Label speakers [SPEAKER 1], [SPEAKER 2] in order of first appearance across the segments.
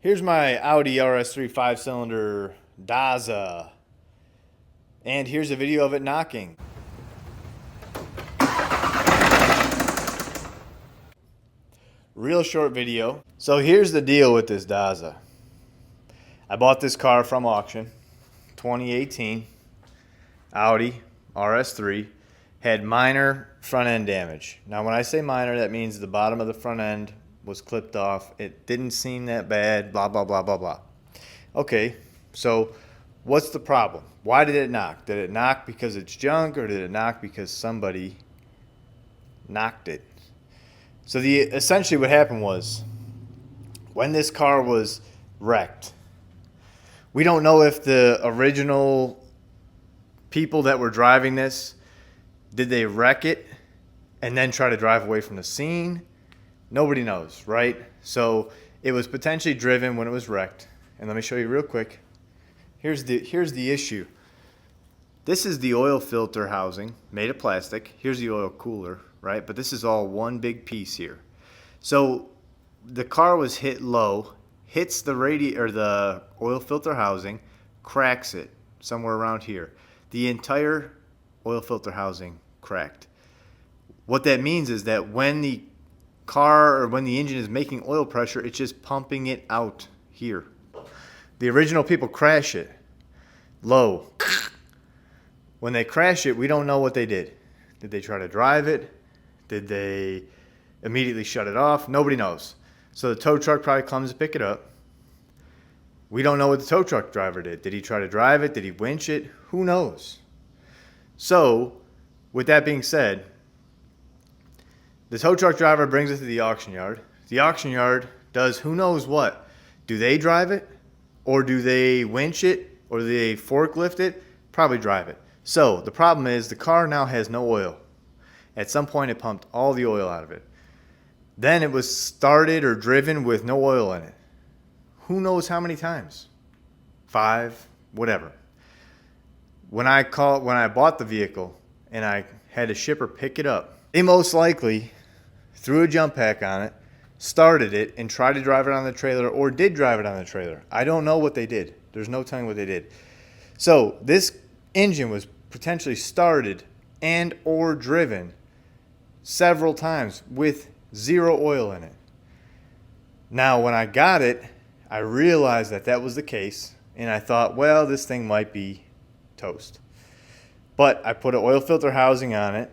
[SPEAKER 1] Here's my Audi RS3 5-cylinder Daza, and here's a video of it knocking. Real short video. So here's the deal with this Daza. I bought this car from auction, 2018, Audi RS3, had minor front end damage. Now when I say minor, that means the bottom of the front end was clipped off. It didn't seem that bad, blah, blah, blah, blah, blah. Okay, so what's the problem? Why did it knock? Did it knock because it's junk, or did it knock because somebody knocked it? So essentially what happened was, when this car was wrecked, we don't know if the original people that were driving this, did they wreck it and then try to drive away from the scene? Nobody knows, right? So it was potentially driven when it was wrecked. And let me show you real quick. Here's the issue. This is the oil filter housing, made of plastic. Here's the oil cooler, right? But this is all one big piece here. So the car was hit low, hits the the oil filter housing, cracks it somewhere around here. The entire oil filter housing cracked. What that means is that when the car or when the engine is making oil pressure, it's just pumping it out here. The original people crash it low. When they crash it, we don't know what they did. Did they try to drive it? Did they immediately shut it off? Nobody knows. So the tow truck probably comes to pick it up. We don't know what the tow truck driver did. Did he try to drive it? Did he winch it? Who knows? So, with that being said, the tow truck driver brings it to the auction yard. The auction yard does who knows what. Do they drive it? Or do they winch it? Or do they forklift it? Probably drive it. So, the problem is the car now has no oil. At some point it pumped all the oil out of it. Then it was started or driven with no oil in it. Who knows how many times? 5, whatever. When I bought the vehicle and I had a shipper pick it up, they most likely threw a jump pack on it, started it, and tried to drive it on the trailer, or did drive it on the trailer. I don't know what they did. There's no telling what they did. So this engine was potentially started and or driven several times with zero oil in it. Now when I got it, I realized that that was the case, and I thought, well, this thing might be toast. But I put an oil filter housing on it.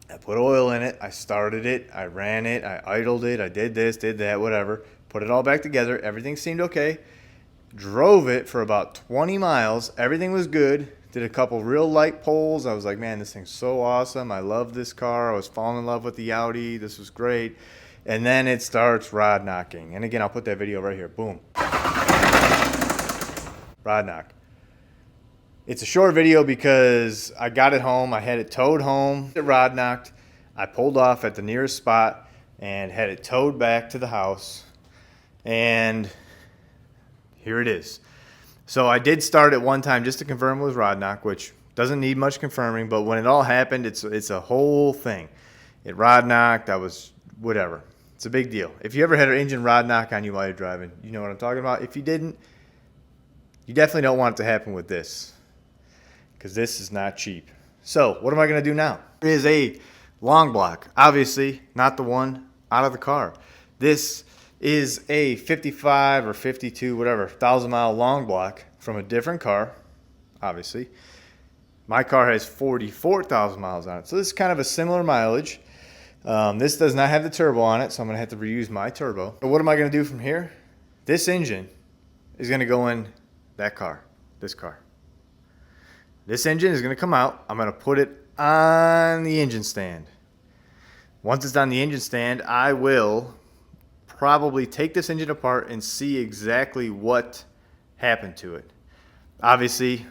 [SPEAKER 1] I put oil in it. I started it. I ran it. I idled it. I did this, did that, whatever. Put it all back together. Everything seemed okay. Drove it for about 20 miles. Everything was good. Did a couple real light pulls. I was like, man, this thing's so awesome. I love this car. I was falling in love with the Audi. This was great. And then it starts rod knocking. And again, I'll put that video right here. Boom. Rod knock. It's a short video because I got it home. I had it towed home. It rod knocked. I pulled off at the nearest spot and had it towed back to the house. And here it is. So I did start it one time just to confirm it was rod knock, which doesn't need much confirming. But when it all happened, it's a whole thing. It rod knocked. I was whatever. It's a big deal. If you ever had an engine rod knock on you while you're driving, you know what I'm talking about. If you didn't, you definitely don't want it to happen with this, because this is not cheap. So what am I going to do now? Here is a long block. Obviously not the one out of the car. This is a 55 or 52, whatever, 1,000-mile long block from a different car, obviously. My car has 44,000 miles on it. So this is kind of a similar mileage. This does not have the turbo on it, so I'm going to have to reuse my turbo. But what am I going to do from here? This engine is going to go in that car, this car. This engine is going to come out. I'm going to put it on the engine stand. Once it's on the engine stand, I will probably take this engine apart and see exactly what happened to it. Obviously,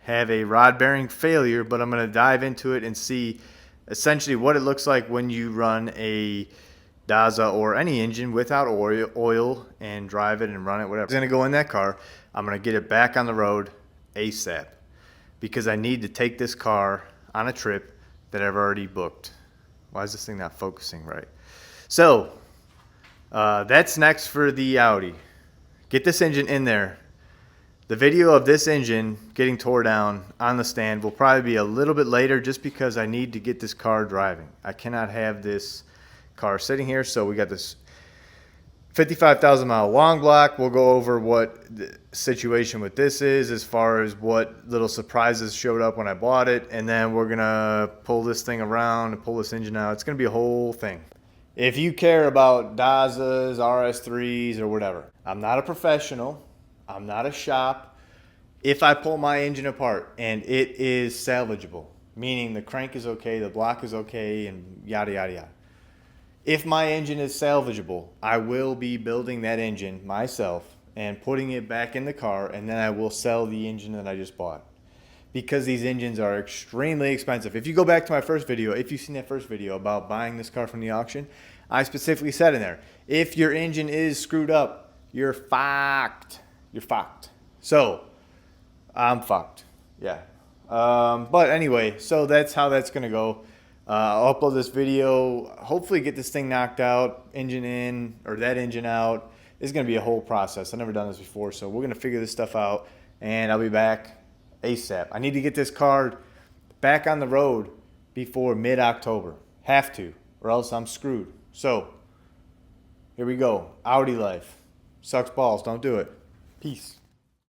[SPEAKER 1] have a rod bearing failure, but I'm going to dive into it and see essentially what it looks like when you run a Daza or any engine without oil and drive it and run it, whatever. It's going to go in that car. I'm going to get it back on the road ASAP, because I need to take this car on a trip that I've already booked. Why is this thing not focusing right? So that's next for the Audi. Get this engine in there. The video of this engine getting tore down on the stand will probably be a little bit later just because I need to get this car driving. I cannot have this car sitting here, so we got this 55,000 mile long block. We'll go over what the situation with this is as far as what little surprises showed up when I bought it, and then we're gonna pull this thing around and pull this engine out. It's gonna be a whole thing. If you care about Dazas, RS3s, or whatever, I'm not a professional. I'm not a shop. If I pull my engine apart and it is salvageable, meaning the crank is okay, the block is okay, and yada, yada, yada. If my engine is salvageable, I will be building that engine myself and putting it back in the car, and then I will sell the engine that I just bought. Because these engines are extremely expensive. If you go back to my first video, if you've seen that first video about buying this car from the auction, I specifically said in there, if your engine is screwed up, you're fucked. You're fucked. So, I'm fucked. Yeah. But anyway, so that's how that's going to go. I'll upload this video, hopefully get this thing knocked out, engine in, or that engine out. It's going to be a whole process. I've never done this before, so we're going to figure this stuff out, and I'll be back ASAP. I need to get this car back on the road before mid-October. Have to, or else I'm screwed. So, here we go. Audi life. Sucks balls. Don't do it. Peace.